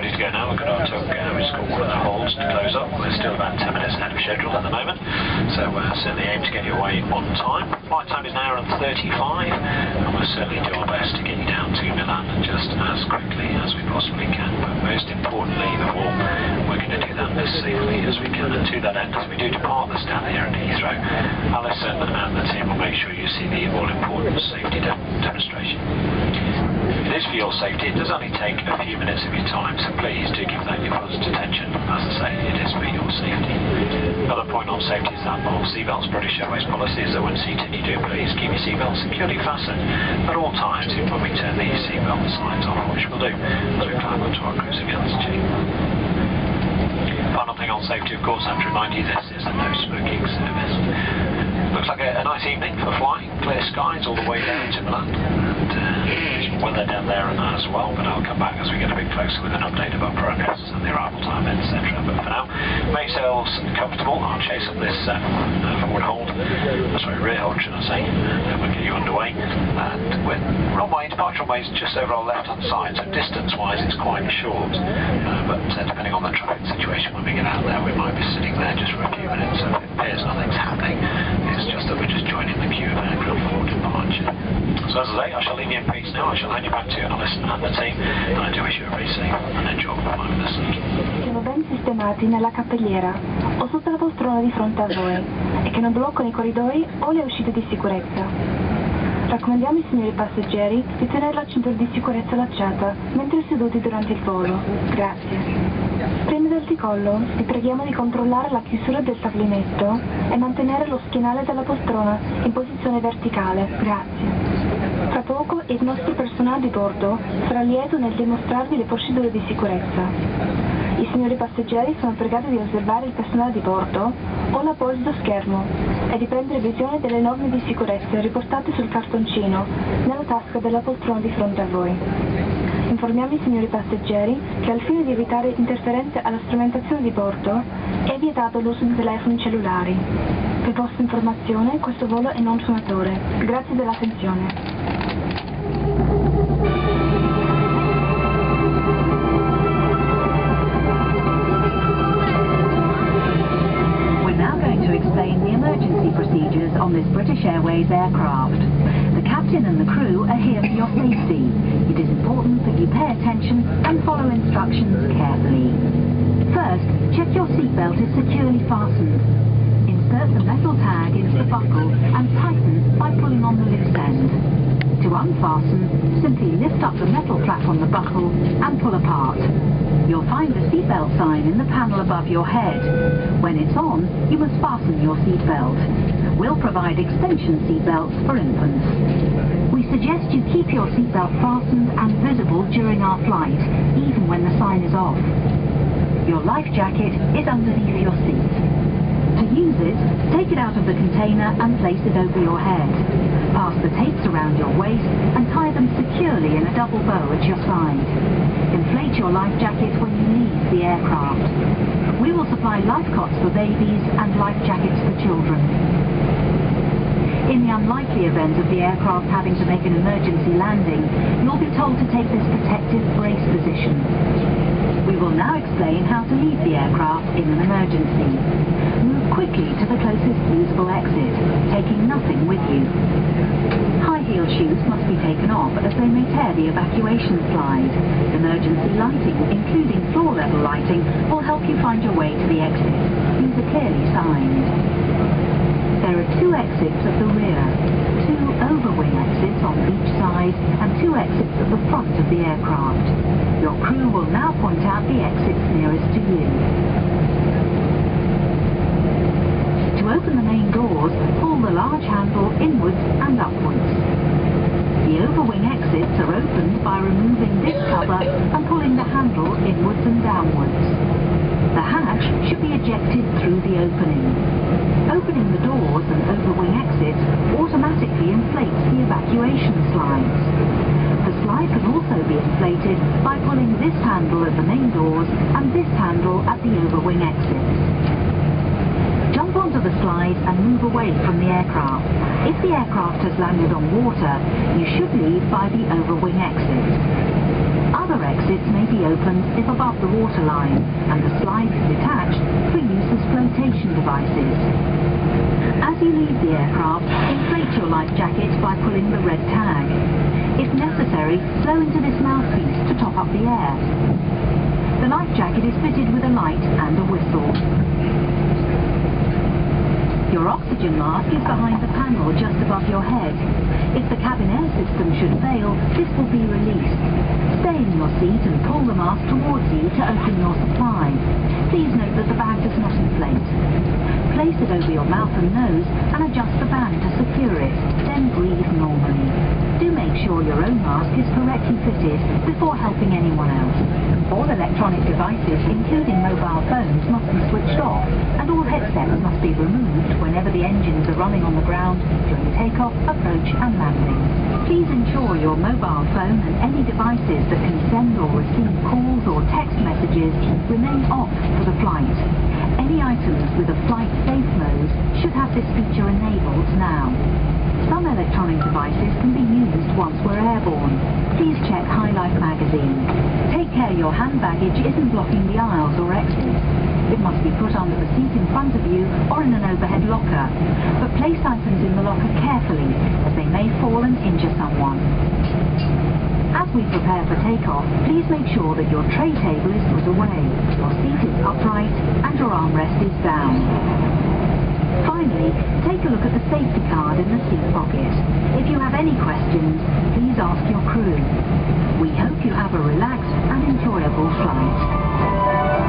ready to go now. Look at our tug. We've just got one of the holds to close up. We're still about 10 minutes ahead of schedule at the moment, so certainly aim to get you away on time. Flight time is an hour and 35, and we'll certainly do our best to get you down to Milan just as quickly as we possibly can. But most importantly of all, we're going to do that as safely as we can. And to that end, as we do depart the stand here at Heathrow, Alison and the team will make sure you see the all-important safety demonstration. It is for your safety. It does only take a few minutes of your time, so please do give that your fullest attention. As I say, it is for your safety. Another point on safety is that all seatbelts, British Airways policy is that when seated you do please keep your seatbelt securely fastened at all times even when we turn the seatbelt signs off, which we'll do as we climb up to our cruising altitude. Final thing on safety, of course, after 90, this is a no smoking service. Looks like a nice evening for flying, clear skies all the way down to Milan, and weather down there and that as well, but I'll come back as we get a bit closer with an update of our progress and the arrival time, etc. But for now, make yourselves comfortable. I'll chase up this forward hold, sorry, rear hold should I say, and we'll get you underway. And we're runway, departure runway is just over our left hand side, so distance wise it's quite short, but depending on the traffic situation when we get out there, we might be sitting there just for a few minutes, so if it appears nothing's happening, it's just that we're just joining the queue of aircraft for departure. So as I say, I shall leave you in peace now. I shall hand you back to Alison and the team, and I do wish you a very safe and enjoyable flight with us. Siano ben sistemati nella cappelliera o sotto la poltrona di fronte a voi e che non bloccano i corridoi o le uscite di sicurezza. Raccomandiamo ai signori passeggeri di tenere la cintura di sicurezza allacciata mentre seduti durante il volo. Grazie. Prima del decollo vi preghiamo di controllare la chiusura del tavolino e mantenere lo schienale della poltrona in posizione verticale. Grazie. Tra poco il nostro personale di bordo sarà lieto nel dimostrarvi le procedure di sicurezza. I signori passeggeri sono pregati di osservare il personale di bordo o l'apposito schermo e di prendere visione delle norme di sicurezza riportate sul cartoncino nella tasca della poltrona di fronte a voi. Informiamo i signori passeggeri che al fine di evitare interferenze alla strumentazione di bordo è vietato l'uso di telefoni cellulari. Per vostra informazione, questo volo è non suonatore. Grazie dell'attenzione. Explain the emergency procedures on this British Airways aircraft. The captain and the crew are here for your safety. It is important that you pay attention and follow instructions carefully. First, check your seatbelt is securely fastened. Insert the metal tag into the buckle and tighten by pulling on the lift end. To unfasten, simply lift up the metal flap on the buckle and pull apart. You'll find the seatbelt sign in the panel above your head. When it's on, you must fasten your seatbelt. We'll provide extension seatbelts for infants. We suggest you keep your seatbelt fastened and visible during our flight, even when the sign is off. Your life jacket is underneath your seat. To use it, take it out of the container and place it over your head. Pass the tapes around your waist and tie them securely in a double bow at your side. Inflate your life jacket when you leave the aircraft. We will supply life cots for babies and life jackets for children. In the unlikely event of the aircraft having to make an emergency landing, you'll be told to take this protective brace position. We will now explain how to leave the aircraft in an emergency. Move quickly to the closest usable exit, taking nothing with you. High heel shoes must be taken off as they may tear the evacuation slide. Emergency lighting, including floor level lighting, will help you find your way to the exit. These are clearly signed. There are 2 exits at the rear, 2 overwing exits on each side and 2 exits at the front of the aircraft. Your crew will now point out the exits nearest to you. To open the main doors, pull the large handle inwards and upwards. The overwing exits are opened by removing this cover and pulling the handle inwards and downwards. The hatch should be ejected through the opening. Opening the doors and overwing exits automatically inflates the evacuation slides. The slide can also be inflated by pulling this handle at the main doors and this handle at the overwing exits. Jump onto the slide and move away from the aircraft. If the aircraft has landed on water, you should leave by the overwing exit. Other exits may be opened if above the waterline, and the slides detached for use as flotation devices. As you leave the aircraft, inflate your life jacket by pulling the red tag. If necessary, blow into this mouthpiece to top up the air. The life jacket is fitted with a light and a whistle. Your oxygen mask is behind the panel just above your head. If the cabin air system should fail, this will be released. Stay in your seat and pull the mask towards you to open your supply. Please note that the bag does not inflate. Place it over your mouth and nose and adjust the band to secure it, then breathe normally. Do make sure your own mask is correctly fitted before helping anyone else. All electronic devices, including mobile phones, must be switched off, and all headsets must be removed whenever the engines are running on the ground during takeoff, approach and landing. Please ensure your mobile phone and any devices that can send or receive calls or text messages remain off for the flight. Any items with a flight safe mode should have this feature enabled now. Some electronic devices can be used once we're airborne. Please check High Life magazine. Take care your hand baggage isn't blocking the aisles or exits. It must be put under the seat in front of you or in an overhead locker. But place items in the locker carefully, as they may fall and injure someone. As we prepare for takeoff, please make sure that your tray table is put away, your seat is upright and your armrest is down. Finally, take a look at the safety card in the seat pocket. If you have any questions, please ask your crew. We hope you have a relaxed and enjoyable flight.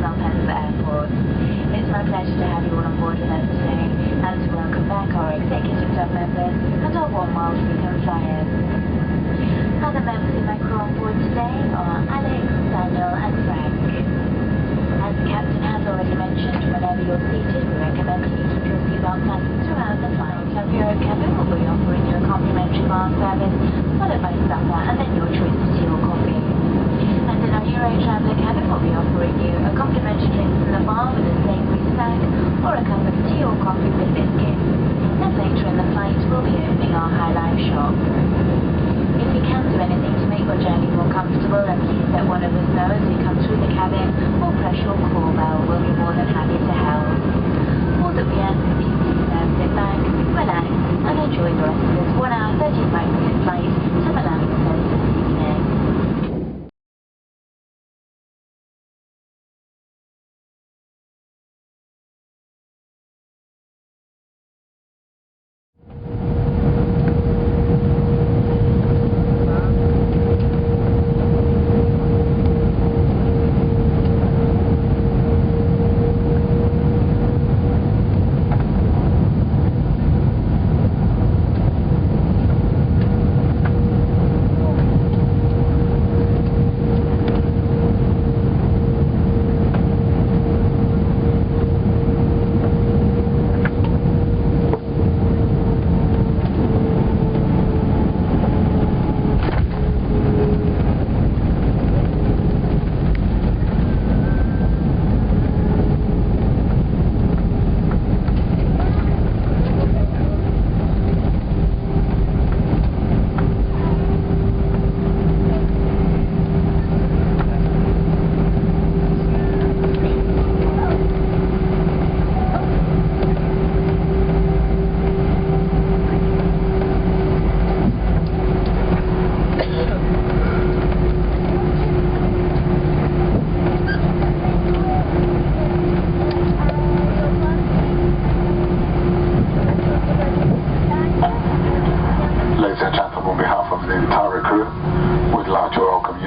Malpensa Airport. It's my pleasure to have you all on board with us today and to welcome back our executive club members and our one mile frequent flyers. Other members of my crew on board today are Alex, Daniel and Frank. wherever you're seated, we recommend that you keep your seatbelt fastened throughout the flight. Our bureau cabin will be offering you a complimentary bar service, followed by supper, and then your choice of tea or coffee. And in our Euro traveller cabin, we'll be offering you a complimentary drink from the bar with a savoury snack, or a cup of tea or coffee with biscuits. And later in the flight, we'll be opening our high life shop. If we can do anything to make your journey more comfortable, then please let one of us know as we come through the cabin, or press your call bell. We'll be more than happy to help. All that we ask is you please sit back, relax, and enjoy the rest of this 1 hour 35-minute flight to Milan this evening.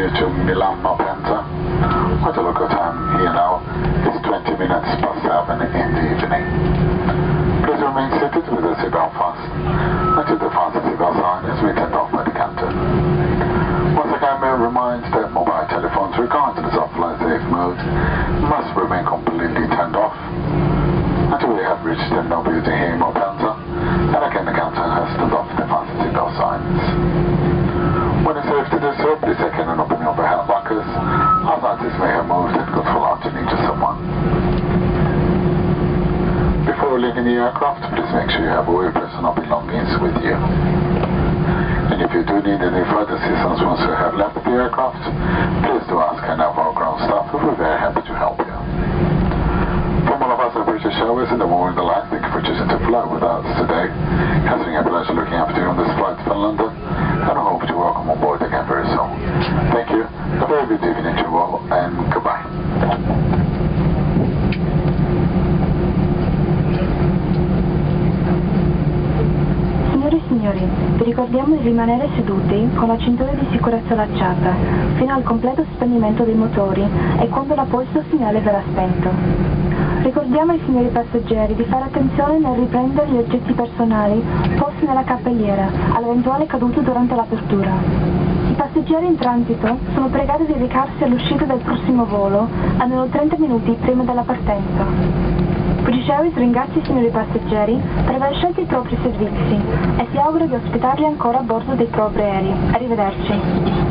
you to Milan, Malpensa. What a local time here now. It's 20 minutes past 7 in the evening. Please remain seated with the seatbelt fastened until the fasten seatbelt sign is turned off by the captain. Once again, may I remind that mobile telephones, regardless of flight safe mode, must remain completely turned off until we have reached the no building here in Malpensa, and again the captain has turned off the fasten seatbelt signs. When it's safe to do so, please take in and open your overhead lockers. Atlantis may have moved and got full out to need to someone. Before leaving the aircraft, please make sure you have all your personal belongings with you. And if you do need any further assistance once you have left the aircraft, please do ask any of our ground staff who will be very happy to help you. From all of us at British Airways and the war in the line, thank you for choosing to fly with us today. It has been a pleasure looking after you on this flight from London, and I hope to welcome on board again very soon. Thank you, a very good evening to you all, and goodbye. Signore e signori, vi ricordiamo di rimanere seduti con la cintura di sicurezza allacciata fino al completo spegnimento dei motori e quando l'apposito segnale verrà spento. Ricordiamo ai signori passeggeri di fare attenzione nel riprendere gli oggetti personali posti nella cappelliera all'eventuale caduto durante l'apertura. I passeggeri in transito sono pregati di recarsi all'uscita del prossimo volo almeno 30 minuti prima della partenza. British Airways ringrazia i signori passeggeri per aver scelto i propri servizi e si augura di ospitarli ancora a bordo dei propri aerei. Arrivederci.